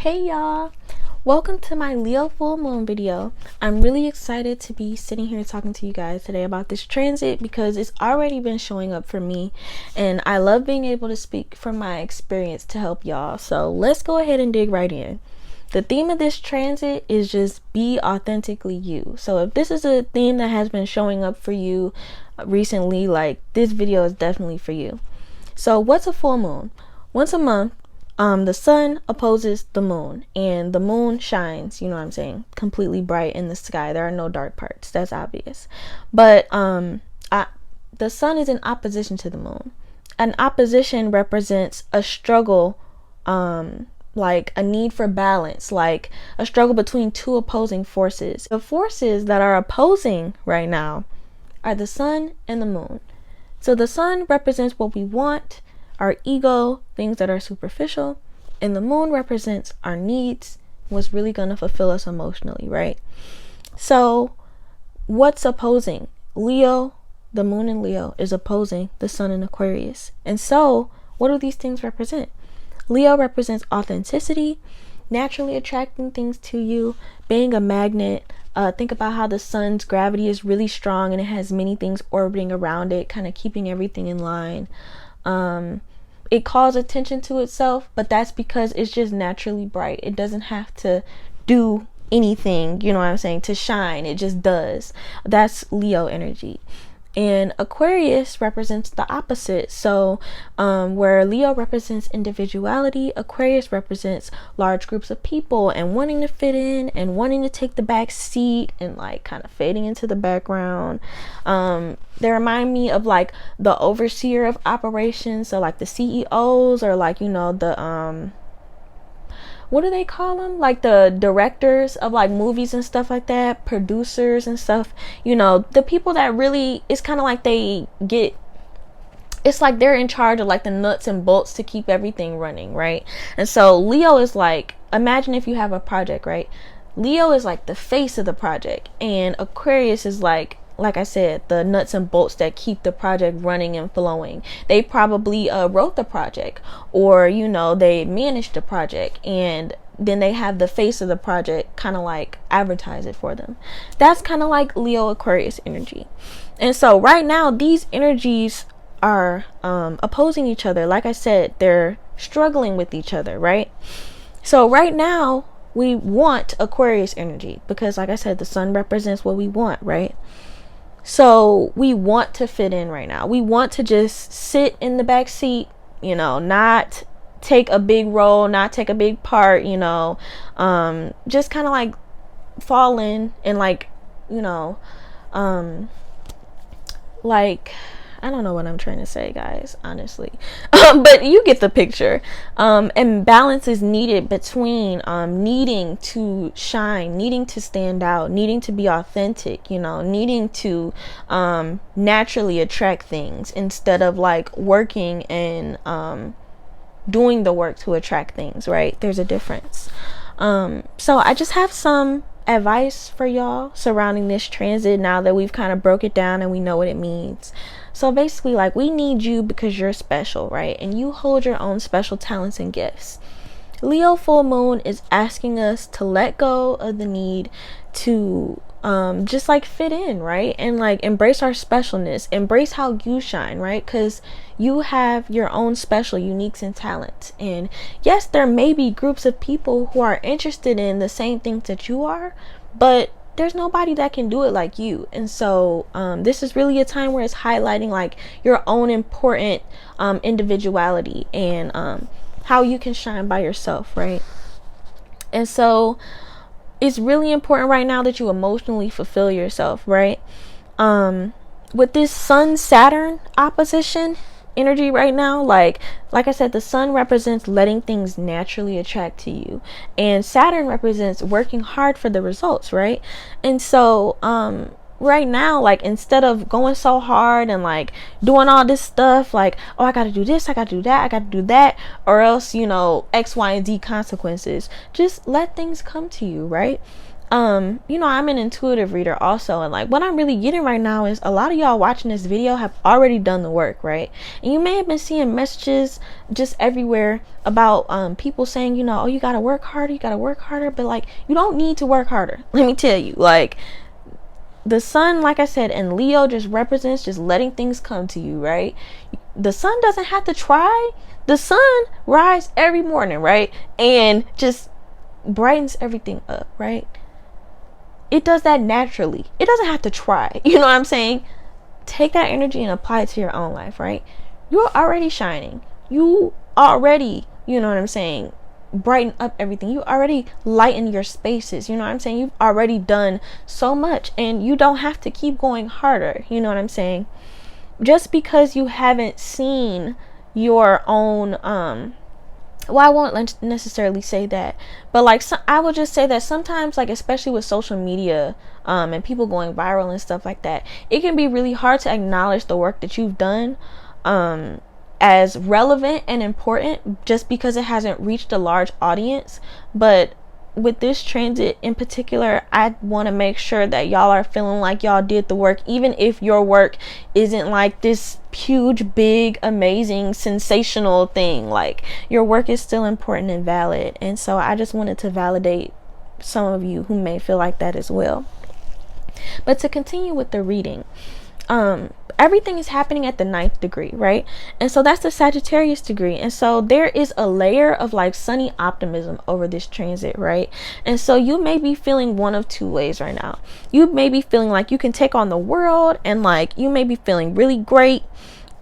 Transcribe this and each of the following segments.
Hey y'all, welcome to my Leo full moon video. I'm really excited to be sitting here talking to you guys today about this transit because it's already been showing up for me and I love being able to speak from my experience to help y'all. So let's go ahead and dig right in. The theme of this transit is just be authentically you. So if this is a theme that has been showing up for you recently, like this video is definitely for you. So what's a full moon? Once a month, the sun opposes the moon and the moon shines, you know what I'm saying, completely bright in the sky. There are no dark parts, that's obvious. But the sun is in opposition to the moon. An opposition represents a struggle, like a need for balance, like a struggle between two opposing forces. The forces that are opposing right now are the sun and the moon. So the sun represents what we want, our ego, things that are superficial, and the moon represents our needs, what's really going to fulfill us emotionally, right? So what's opposing? Leo, the moon in Leo is opposing the sun in Aquarius. And so what do these things represent? Leo represents authenticity, naturally attracting things to you, being a magnet. Think about how the sun's gravity is really strong and it has many things orbiting around it, kind of keeping everything in line. It calls attention to itself, but that's because it's just naturally bright. It doesn't have to do anything, you know what I'm saying, to shine. It just does. That's Leo energy. And Aquarius represents the opposite. So where Leo represents individuality, Aquarius represents large groups of people and wanting to fit in and wanting to take the back seat and like kind of fading into the background. They remind me of like the overseer of operations. So like the CEOs or like, you know, the what do they call them, like the directors of like movies and stuff like that, producers and stuff, you know, the people that really, it's kind of like it's like they're in charge of like the nuts and bolts to keep everything running, right? And so Leo is like, imagine if you have a project, right? Leo is like the face of the project and Aquarius is like I said, the nuts and bolts that keep the project running and flowing. They probably wrote the project, or you know, they managed the project, and then they have the face of the project kind of like advertise it for them. That's kind of like Leo Aquarius energy. And so right now these energies are opposing each other. Like I said, they're struggling with each other, right? So right now we want Aquarius energy because like I said, the sun represents what we want, right? So we want to fit in right now. We want to just sit in the back seat, you know, not take a big role, not take a big part, you know, just kind of like fall in and like, you know, like, I don't know what I'm trying to say, guys, honestly, but you get the picture. And balance is needed between needing to shine, needing to stand out, needing to be authentic, you know, needing to naturally attract things instead of like working and doing the work to attract things, right? There's a difference. So I just have some advice for y'all surrounding this transit now that we've kind of broke it down and we know what it means. So basically, like, we need you because you're special, right? And you hold your own special talents and gifts. Leo full moon is asking us to let go of the need to just like fit in, right? And like embrace our specialness, embrace how you shine, right? Because you have your own special uniques and talents. And yes, there may be groups of people who are interested in the same things that you are, but there's nobody that can do it like you. And so this is really a time where it's highlighting like your own important individuality and how you can shine by yourself, right? And so it's really important right now that you emotionally fulfill yourself, right? With this Sun Saturn opposition energy right now, like I said, the sun represents letting things naturally attract to you, and Saturn represents working hard for the results, right? And so right now, like, instead of going so hard and like doing all this stuff like, oh, I gotta do this, I gotta do that, I gotta do that, or else, you know, X, Y, and Z consequences, just let things come to you, right? you know, I'm an intuitive reader also, and like what I'm really getting right now is a lot of y'all watching this video have already done the work, right? And you may have been seeing messages just everywhere about people saying, you know, oh, you gotta work harder, you gotta work harder, but like you don't need to work harder. Let me tell you, like the sun, like I said, and Leo just represents just letting things come to you, right? The sun doesn't have to try. The sun rises every morning, right? And just brightens everything up, right? It does that naturally. It doesn't have to try. You know what I'm saying? Take that energy and apply it to your own life, right? You're already shining. You already, you know what I'm saying, brighten up everything. You already lighten your spaces. You know what I'm saying? You've already done so much and you don't have to keep going harder. You know what I'm saying? Just because you haven't seen your own well, I won't necessarily say that, but like I will just say that sometimes, like especially with social media and people going viral and stuff like that, it can be really hard to acknowledge the work that you've done as relevant and important just because it hasn't reached a large audience. But with this transit in particular, I want to make sure that y'all are feeling like y'all did the work, even if your work isn't like this huge, big, amazing, sensational thing. Like your work is still important and valid. And so I just wanted to validate some of you who may feel like that as well. But to continue with the reading, everything is happening at the 9th degree, right? And so that's the Sagittarius degree. And so there is a layer of like sunny optimism over this transit, right? And so you may be feeling one of two ways right now. You may be feeling like you can take on the world, and like you may be feeling really great,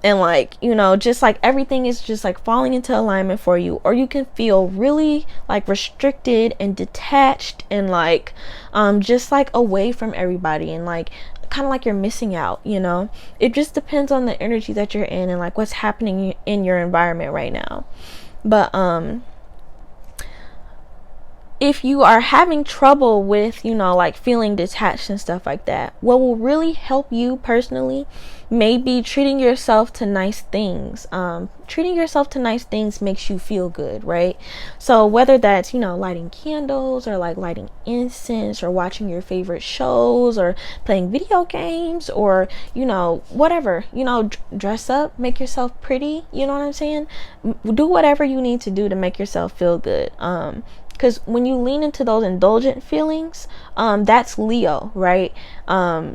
and like, you know, just like everything is just like falling into alignment for you. Or you can feel really like restricted and detached and like just like away from everybody, and like kind of like you're missing out, you know. It just depends on the energy that you're in and like what's happening in your environment right now. But if you are having trouble with, you know, like feeling detached and stuff like that, what will really help you personally may be treating yourself to nice things. Treating yourself to nice things makes you feel good, right? So whether that's, you know, lighting candles or like lighting incense or watching your favorite shows or playing video games or, you know, whatever, you know, dress up, make yourself pretty, you know what I'm saying? Do whatever you need to do to make yourself feel good. Because when you lean into those indulgent feelings, that's Leo, right?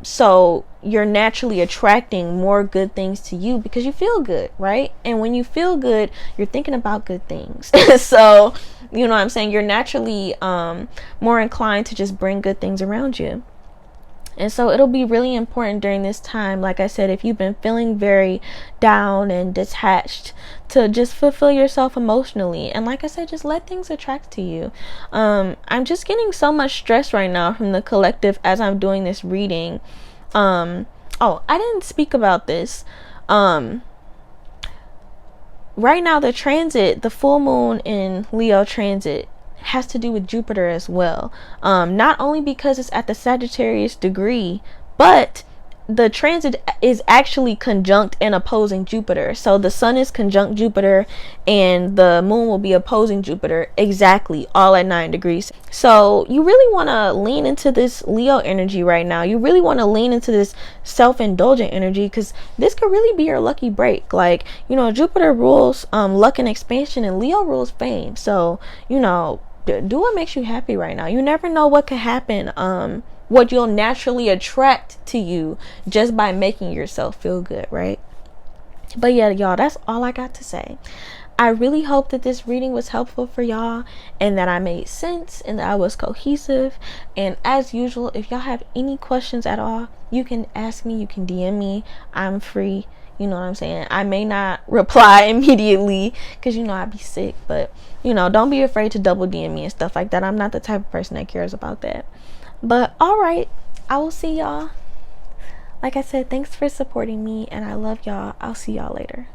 So you're naturally attracting more good things to you because you feel good, right? And when you feel good, you're thinking about good things. So, you know what I'm saying? You're naturally more inclined to just bring good things around you. And so it'll be really important during this time, like I said, if you've been feeling very down and detached, to just fulfill yourself emotionally. And like I said, just let things attract to you. I'm just getting so much stress right now from the collective as I'm doing this reading. Oh, I didn't speak about this. Right now, the transit, the full moon in Leo transit, has to do with Jupiter as well. Not only because it's at the Sagittarius degree, but the transit is actually conjunct and opposing Jupiter. So the sun is conjunct Jupiter and the moon will be opposing Jupiter exactly all at 9 degrees. So you really want to lean into this Leo energy right now. You really want to lean into this self-indulgent energy, because this could really be your lucky break. Like, you know, Jupiter rules luck and expansion, and Leo rules fame. So, you know, do what makes you happy right now. You never know what could happen, what you'll naturally attract to you just by making yourself feel good, right? But yeah, y'all, that's all I got to say. I really hope that this reading was helpful for y'all and that I made sense and that I was cohesive. And as usual, if y'all have any questions at all, you can ask me, you can DM me. I'm free. You know what I'm saying? I may not reply immediately because, you know, I be sick. But, you know, don't be afraid to double DM me and stuff like that. I'm not the type of person that cares about that. But, all right. I will see y'all. Like I said, thanks for supporting me. And I love y'all. I'll see y'all later.